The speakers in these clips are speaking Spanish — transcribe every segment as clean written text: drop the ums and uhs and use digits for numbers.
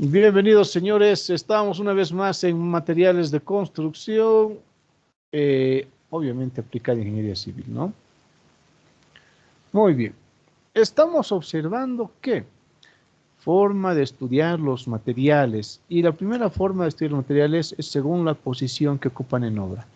Bienvenidos, señores. Estamos una vez más en materiales de construcción, obviamente aplicada ingeniería civil, ¿no? Muy bien. Estamos observando que forma de estudiar los materiales, y la primera forma de estudiar los materiales es según la posición que ocupan en obra.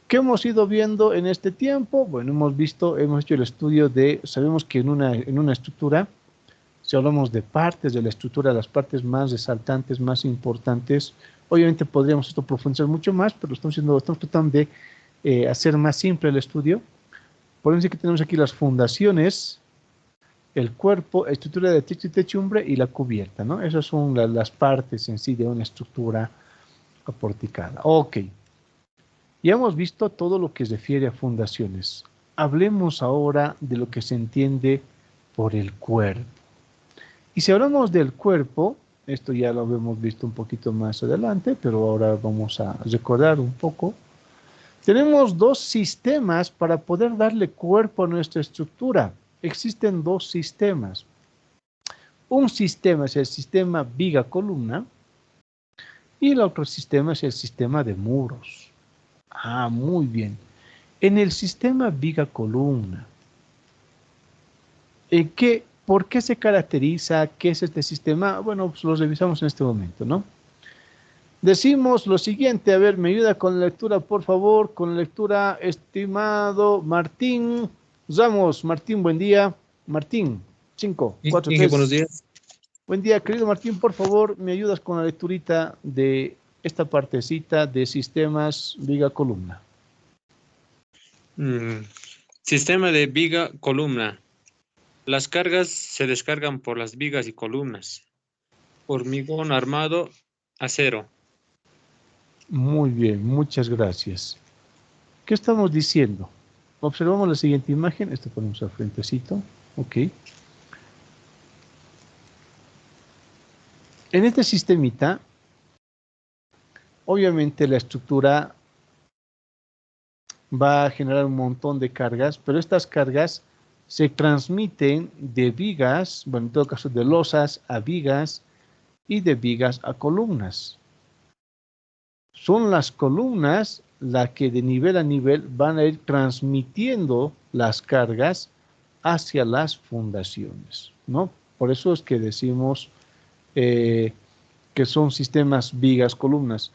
¿Qué hemos ido viendo en este tiempo? Bueno, hemos hecho el estudio sabemos que en una estructura, si hablamos de partes de la estructura, las partes más resaltantes, más importantes, obviamente podríamos esto profundizar mucho más, pero estamos tratando de hacer más simple el estudio. Podemos decir que tenemos aquí las fundaciones, el cuerpo, estructura de techo y techumbre y la cubierta, ¿no? Esas son las partes en sí de una estructura aporticada. Ok, ya hemos visto todo lo que se refiere a fundaciones. Hablemos ahora de lo que se entiende por el cuerpo. Y si hablamos del cuerpo, esto ya lo hemos visto un poquito más adelante, pero ahora vamos a recordar un poco. Tenemos dos sistemas para poder darle cuerpo a nuestra estructura. Existen dos sistemas. Un sistema es el sistema viga-columna y el otro sistema es el sistema de muros. Ah, muy bien. En el sistema viga-columna, ¿por qué se caracteriza? ¿Qué es este sistema? Bueno, pues lo revisamos en este momento, ¿no? Decimos lo siguiente, a ver, me ayuda con la lectura, por favor, con la lectura, estimado Martín Ramos. Martín, buen día. Martín, 5, 4, Inge, buenos 3. días. Buen día, querido Martín, por favor, me ayudas con la lecturita de esta partecita de sistemas viga columna. Sistema de viga columna. Las cargas se descargan por las vigas y columnas. Hormigón armado, acero. Muy bien, muchas gracias. ¿Qué estamos diciendo? Observamos la siguiente imagen, esto ponemos al frentecito, ok. En este sistemita, obviamente la estructura va a generar un montón de cargas, pero estas cargas se transmiten de vigas, bueno, en todo caso de losas a vigas y de vigas a columnas. Son las columnas las que de nivel a nivel van a ir transmitiendo las cargas hacia las fundaciones, ¿no? Por eso es que decimos que son sistemas vigas-columnas.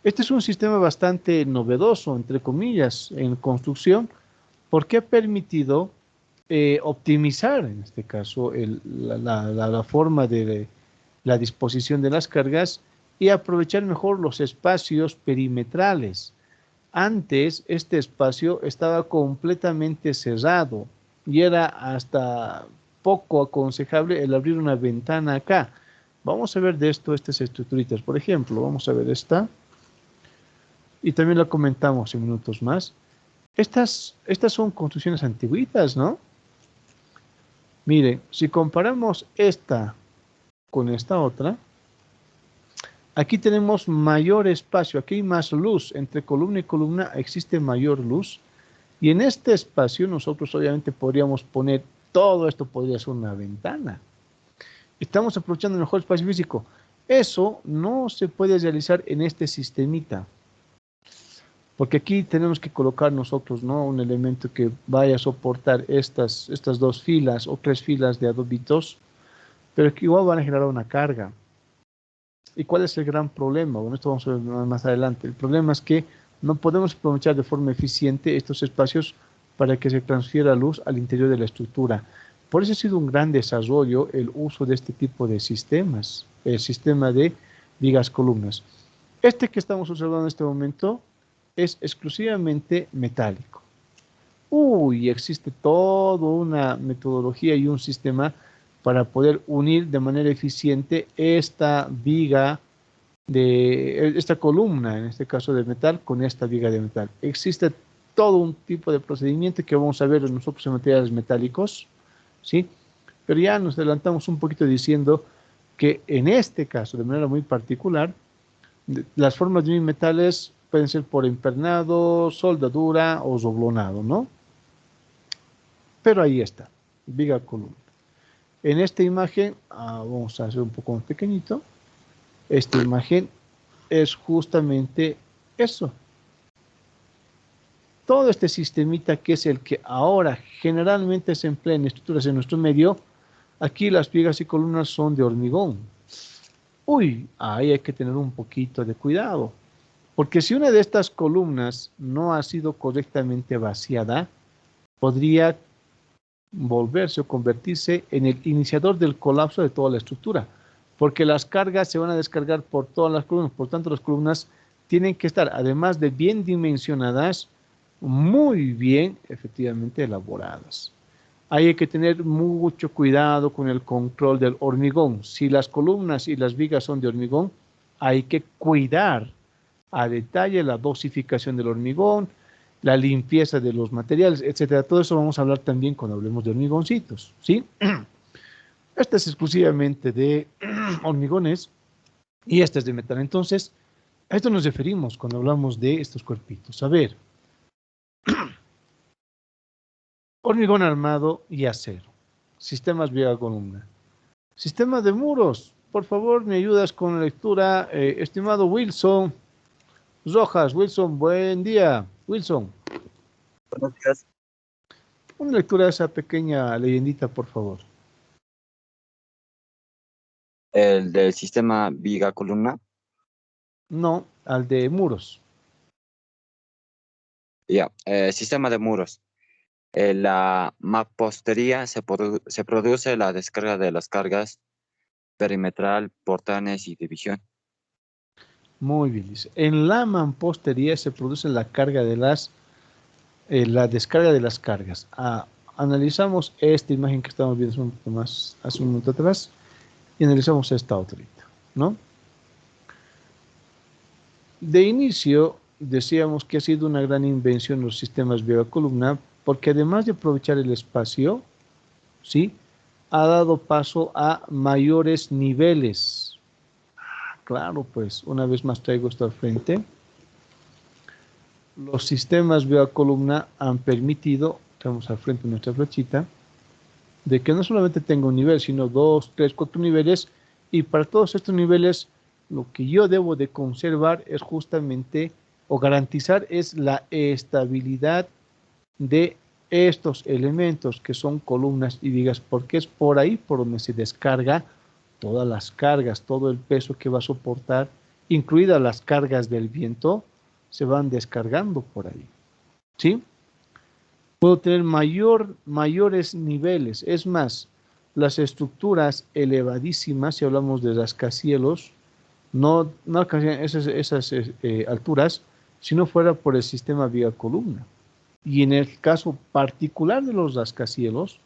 Este es un sistema bastante novedoso, entre comillas, en construcción, porque ha permitido optimizar, en este caso, la forma de la disposición de las cargas y aprovechar mejor los espacios perimetrales. Antes, este espacio estaba completamente cerrado y era hasta poco aconsejable el abrir una ventana acá. Vamos a ver de esto, estas estructuritas. Por ejemplo, vamos a ver esta. Y también lo comentamos en minutos más. Estas son construcciones antiguitas, ¿no? Miren, si comparamos esta con esta otra, aquí tenemos mayor espacio, aquí hay más luz, entre columna y columna existe mayor luz, y en este espacio nosotros obviamente podríamos poner, todo esto podría ser una ventana. Estamos aprovechando el mejor espacio físico. Eso no se puede realizar en este sistemita. Porque aquí tenemos que colocar nosotros, ¿no?, un elemento que vaya a soportar estas dos filas o tres filas de adobitos, pero que igual van a generar una carga. ¿Y cuál es el gran problema? Bueno, esto vamos a ver más adelante. El problema es que no podemos aprovechar de forma eficiente estos espacios para que se transfiera luz al interior de la estructura. Por eso ha sido un gran desarrollo el uso de este tipo de sistemas, el sistema de vigas columnas. Este que estamos observando en este momento es exclusivamente metálico. Existe toda una metodología y un sistema para poder unir de manera eficiente esta viga esta columna, en este caso de metal, con esta viga de metal. Existe todo un tipo de procedimiento que vamos a ver nosotros en materiales metálicos, ¿sí? Pero ya nos adelantamos un poquito diciendo que en este caso, de manera muy particular, las formas de metales pueden ser por empernado, soldadura o doblonado, ¿no? Pero ahí está, viga columna. En esta imagen, vamos a hacer un poco más pequeñito. Esta imagen es justamente eso. Todo este sistemita que es el que ahora generalmente se emplea en estructuras en nuestro medio, aquí las vigas y columnas son de hormigón. Uy, ahí hay que tener un poquito de cuidado, porque si una de estas columnas no ha sido correctamente vaciada, podría volverse o convertirse en el iniciador del colapso de toda la estructura, porque las cargas se van a descargar por todas las columnas, por tanto las columnas tienen que estar, además de bien dimensionadas, muy bien efectivamente elaboradas. Ahí hay que tener mucho cuidado con el control del hormigón. Si las columnas y las vigas son de hormigón, hay que cuidar a detalle la dosificación del hormigón, la limpieza de los materiales, etcétera. Todo eso vamos a hablar también cuando hablemos de hormigoncitos, ¿sí? Este es exclusivamente de hormigones y este es de metal. Entonces, a esto nos referimos cuando hablamos de estos cuerpitos. A ver, hormigón armado y acero. Sistemas vía columna. Sistema de muros. Por favor, me ayudas con la lectura, estimado Wilson Rojas. Wilson, buen día. Wilson, Buenos días. una lectura de esa pequeña leyendita, por favor. El del sistema viga columna. No, al de muros. Ya, sistema de muros. En la mampostería se produce la descarga de las cargas perimetral, portanes y división. Muy bien, dice. En la mampostería se produce la carga de la descarga de las cargas. Analizamos esta imagen que estamos viendo hace un momento atrás y analizamos esta otra, ¿no? De inicio decíamos que ha sido una gran invención los sistemas vía columna porque además de aprovechar el espacio, ¿sí?, ha dado paso a mayores niveles. Claro, pues una vez más traigo esto al frente. Los sistemas vía columna han permitido, tenemos al frente nuestra flechita, de que no solamente tenga un nivel, sino 2, 3, 4 niveles, y para todos estos niveles lo que yo debo de conservar es justamente, o garantizar, es la estabilidad de estos elementos que son columnas y vigas, porque es por ahí por donde se descarga todas las cargas, todo el peso que va a soportar, incluidas las cargas del viento, se van descargando por ahí, ¿sí? Puedo tener mayores niveles, es más, las estructuras elevadísimas, si hablamos de rascacielos, no alcanzan esas alturas si no fuera por el sistema vía columna. Y en el caso particular de los rascacielos,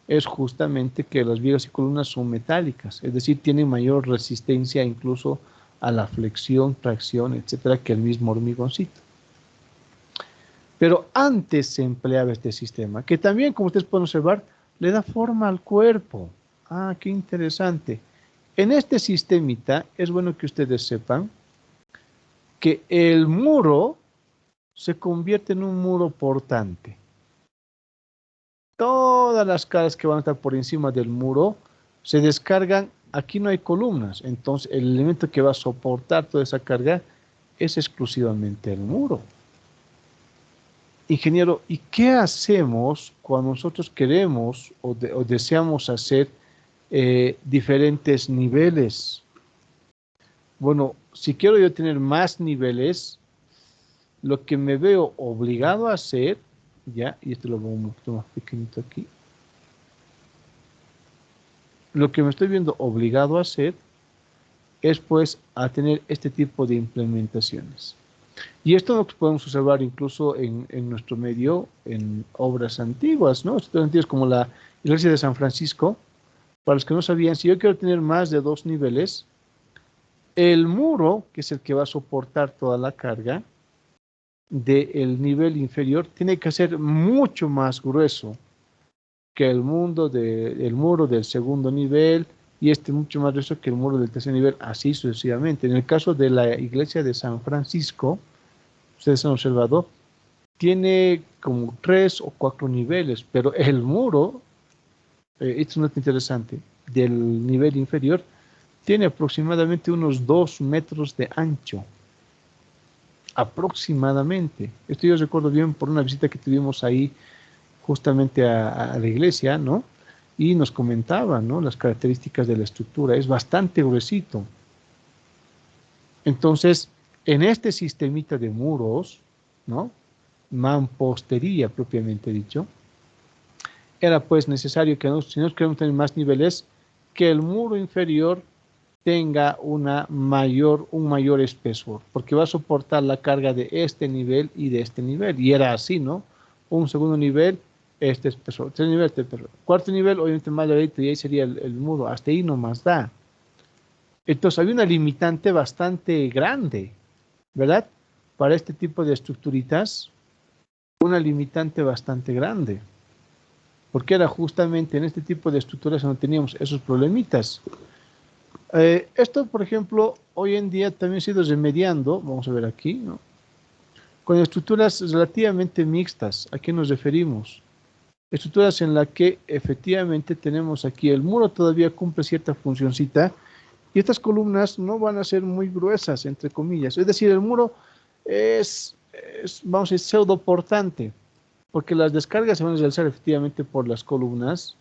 es justamente que las vigas y columnas son metálicas, es decir, tienen mayor resistencia incluso a la flexión, tracción, etcétera, que el mismo hormigoncito. Pero antes se empleaba este sistema, que también, como ustedes pueden observar, le da forma al cuerpo. Ah, qué interesante. En este sistemita es bueno que ustedes sepan que el muro se convierte en un muro portante. Todas las cargas que van a estar por encima del muro se descargan. Aquí no hay columnas, entonces el elemento que va a soportar toda esa carga es exclusivamente el muro. Ingeniero, ¿y qué hacemos cuando nosotros queremos o deseamos hacer diferentes niveles? Bueno, si quiero yo tener más niveles, lo que me veo obligado a hacer, ya, y esto lo pongo un poquito más pequeñito aquí, lo que me estoy viendo obligado a hacer es pues a tener este tipo de implementaciones. Y esto lo podemos observar incluso en nuestro medio, en obras antiguas, ¿no? Obras antiguas como la iglesia de San Francisco. Para los que no sabían, si yo quiero tener más de 2 niveles, el muro, que es el que va a soportar toda la carga del nivel inferior, tiene que ser mucho más grueso que el muro del segundo nivel, y este mucho más grueso que el muro del tercer nivel, así sucesivamente. En el caso de la iglesia de San Francisco, ustedes han observado, tiene como 3 o 4 niveles, pero el muro, esto es muy interesante, del nivel inferior, tiene aproximadamente unos 2 metros de ancho. Aproximadamente. Esto yo recuerdo bien por una visita que tuvimos ahí justamente a la iglesia, ¿no? Y nos comentaban, ¿no? Las características de la estructura. Es bastante gruesito. Entonces, en este sistemita de muros, ¿no? Mampostería propiamente dicho, era pues necesario que si nos queremos tener más niveles, que el muro inferior tenga un mayor espesor, porque va a soportar la carga de este nivel y de este nivel. Y era así, ¿no? Un segundo nivel, este espesor. Tercer nivel, este espesor. Cuarto nivel, obviamente más delgadito, y ahí sería el muro. Hasta ahí nomás da. Entonces había una limitante bastante grande, ¿verdad? Para este tipo de estructuritas, una limitante bastante grande. Porque era justamente en este tipo de estructuras donde teníamos esos problemitas. Esto, por ejemplo, hoy en día también se ha ido remediando, vamos a ver aquí, ¿no? Con estructuras relativamente mixtas. ¿A qué nos referimos? Estructuras en las que efectivamente tenemos aquí el muro todavía cumple cierta funcioncita y estas columnas no van a ser muy gruesas, entre comillas. Es decir, el muro vamos a decir, pseudoportante, porque las descargas se van a realizar efectivamente por las columnas,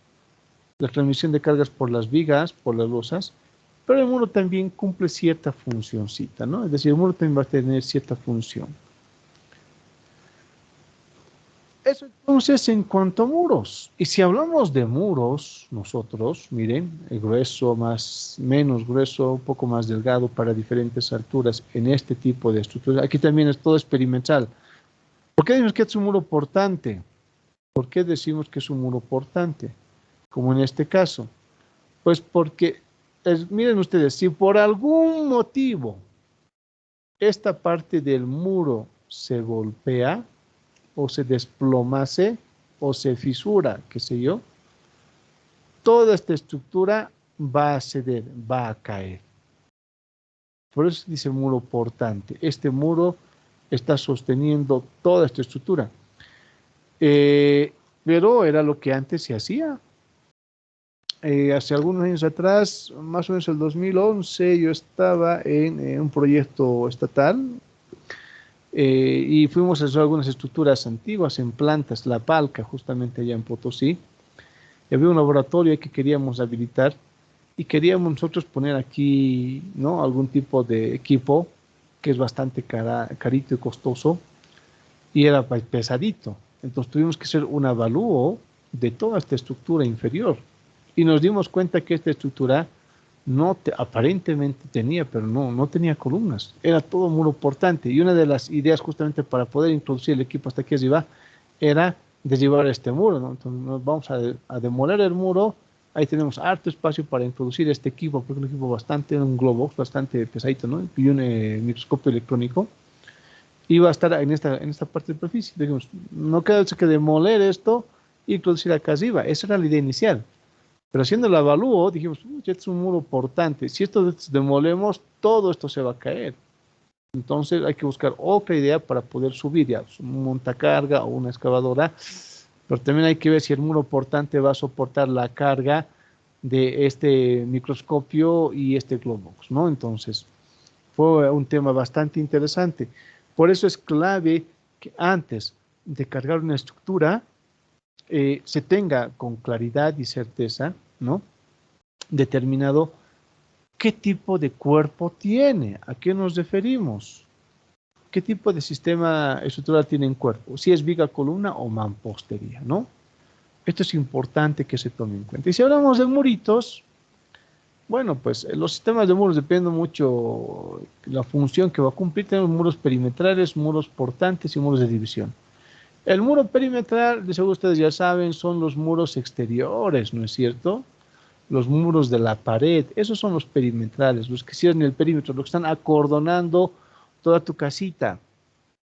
la transmisión de cargas por las vigas, por las losas, pero el muro también cumple cierta funcioncita, ¿no? Es decir, el muro también va a tener cierta función. Eso entonces en cuanto a muros. Y si hablamos de muros, nosotros, miren, el grueso, menos grueso, un poco más delgado para diferentes alturas en este tipo de estructuras. Aquí también es todo experimental. ¿Por qué decimos que es un muro portante? ¿Por qué decimos que es un muro portante? Como en este caso. Pues porque, miren ustedes, si por algún motivo esta parte del muro se golpea, o se desplomase, o se fisura, qué sé yo, toda esta estructura va a ceder, va a caer. Por eso dice muro portante. Este muro está sosteniendo toda esta estructura. Pero era lo que antes se hacía. Hace algunos años atrás, más o menos el 2011, yo estaba en un proyecto estatal y fuimos a hacer algunas estructuras antiguas en plantas, La Palca, justamente allá en Potosí. Y había un laboratorio que queríamos habilitar y queríamos nosotros poner aquí, ¿no? Algún tipo de equipo que es bastante carito y costoso y era pesadito. Entonces tuvimos que hacer un avalúo de toda esta estructura inferior y nos dimos cuenta que esta estructura aparentemente tenía, pero no tenía columnas. Era todo muro portante. Y una de las ideas justamente para poder introducir el equipo hasta aquí arriba era derribar este muro, ¿no? Entonces nos vamos a demoler el muro. Ahí tenemos harto espacio para introducir este equipo, porque es un equipo un globo bastante pesadito, ¿no? Y un microscopio electrónico. Iba a estar en esta parte de superficie. Dijimos, no queda que demoler esto y introducir acá arriba. Esa era la idea inicial. Pero haciendo el avalúo, dijimos, este es un muro portante. Si esto demolemos, todo esto se va a caer. Entonces hay que buscar otra idea para poder subir, ya, un montacarga o una excavadora. Pero también hay que ver si el muro portante va a soportar la carga de este microscopio y este Globox, ¿no? Entonces fue un tema bastante interesante. Por eso es clave que antes de cargar una estructura, se tenga con claridad y certeza, ¿no? Determinado qué tipo de cuerpo tiene, a qué nos referimos, qué tipo de sistema estructural tiene en cuerpo, si es viga, columna o mampostería, ¿no? Esto es importante que se tome en cuenta. Y si hablamos de muritos, bueno, pues los sistemas de muros dependen mucho de la función que va a cumplir. Tenemos muros perimetrales, muros portantes y muros de división. El muro perimetral, de seguro ustedes ya saben, son los muros exteriores, ¿no es cierto? Los muros de la pared, esos son los perimetrales, los que cierran el perímetro, los que están acordonando toda tu casita.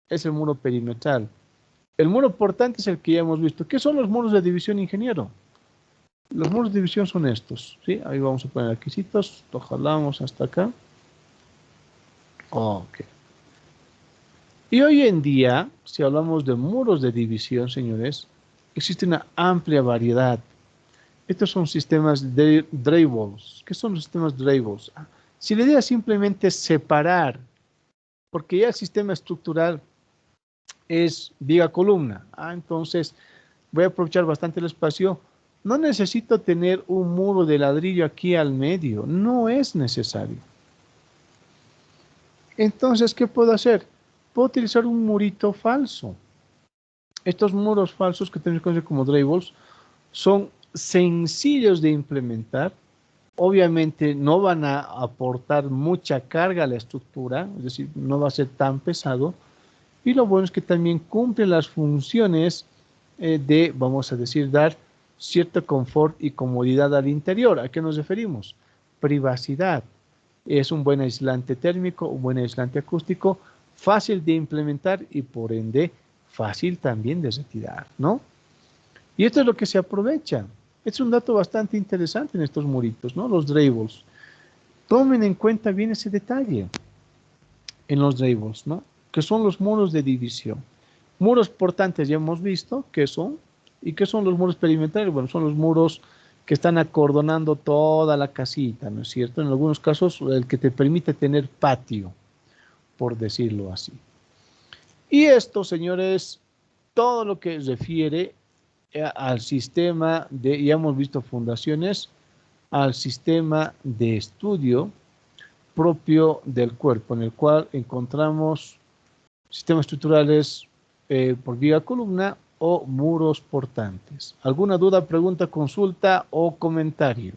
Es el muro perimetral. El muro portante es el que ya hemos visto. ¿Qué son los muros de división, ingeniero? Los muros de división son estos, ¿sí? Ahí vamos a poner requisitos, lo jalamos hasta acá. Ok. Y hoy en día, si hablamos de muros de división, señores, existe una amplia variedad. Estos son sistemas de Dreyfus. ¿Qué son los sistemas Dreyfus? Si la idea es simplemente separar, porque ya el sistema estructural es viga-columna, entonces voy a aprovechar bastante el espacio. No necesito tener un muro de ladrillo aquí al medio, no es necesario. Entonces, ¿qué puedo hacer? Puedo utilizar un murito falso. Estos muros falsos que tenemos que conocer como Dreyfus son sencillos de implementar. Obviamente no van a aportar mucha carga a la estructura, es decir, no va a ser tan pesado. Y lo bueno es que también cumplen las funciones de, vamos a decir, dar cierto confort y comodidad al interior. ¿A qué nos referimos? Privacidad. Es un buen aislante térmico, un buen aislante acústico, fácil de implementar y por ende fácil también de retirar, ¿no? Y esto es lo que se aprovecha. Es un dato bastante interesante en estos muritos, ¿no? Los Dreyfus. Tomen en cuenta bien ese detalle en los Dreyfus, ¿no? Que son los muros de división. Muros portantes ya hemos visto qué son. ¿Y qué son los muros perimetrales? Bueno, son los muros que están acordonando toda la casita, ¿no es cierto? En algunos casos, el que te permite tener patio, por decirlo así. Y esto, señores, todo lo que refiere al sistema de, ya hemos visto fundaciones, al sistema de estudio propio del cuerpo, en el cual encontramos sistemas estructurales por viga columna o muros portantes. ¿Alguna duda, pregunta, consulta o comentario?